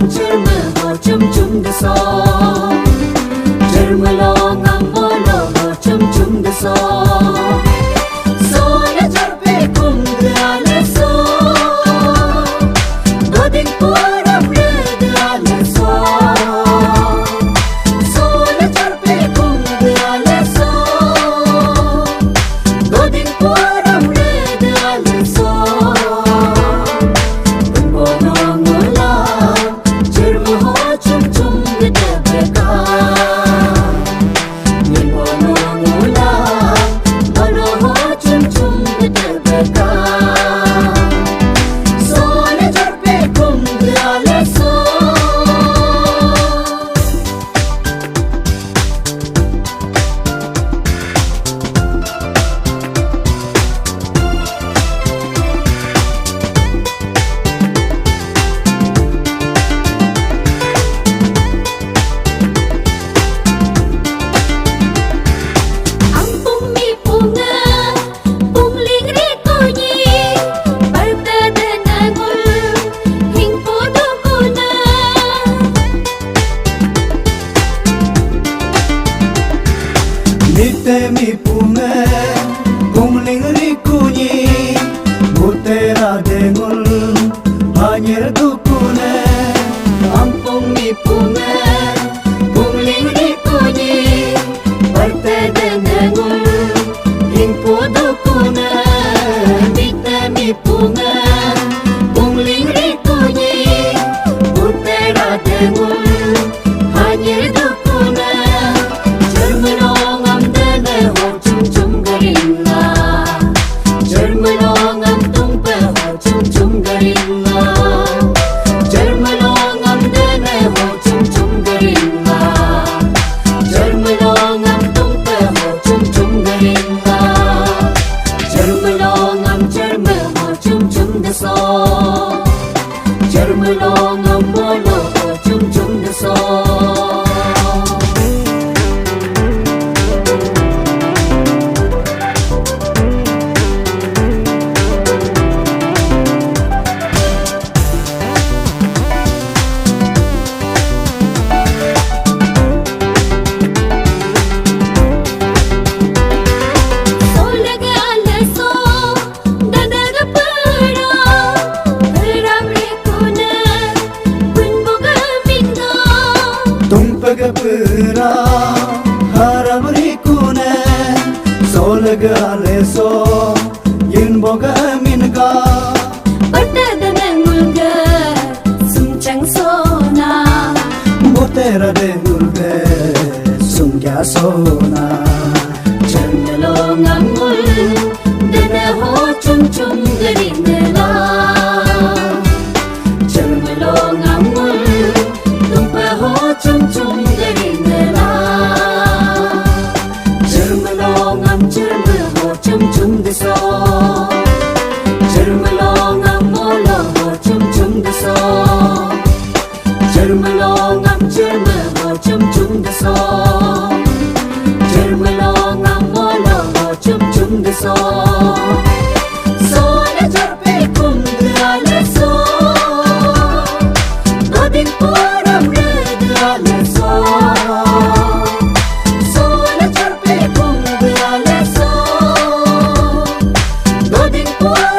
젊어 춤춘대서 젊을렁한 몰로 춤춘대서 소녀 저배 꿈들 안에서 너딘 꼬람 레드 안에서 소녀 저배 꿈들 안에서 너딘 꼬람 레드 안에서 Nitemi punge kumling rikuni mutera dengul hanyar dukune ampung mi punge kumling rikuni barte denengul hingpo dukune nitemi punge kumling rikuni mutera dengul hanyar dukune 젊을렁한 몰로 춤춘대서 pera haram rikune solga leso yin boga minga barte denengulga sumchang sona mutera dengulga sumgya sona 젊을렁한 물 dene ho chum chum garinela 젊을렁한 물 tumpe ho chum chum 젊을렁한 몰로 춤춘대서 젊을렁한 젊어 춤춘대서 젊을렁한 몰로 춤춘대서 소녀 저배 꿈들 안에서 너딘 꼬람 레드 안에서 소녀 저배 꿈들 안에서 너딘 꼬람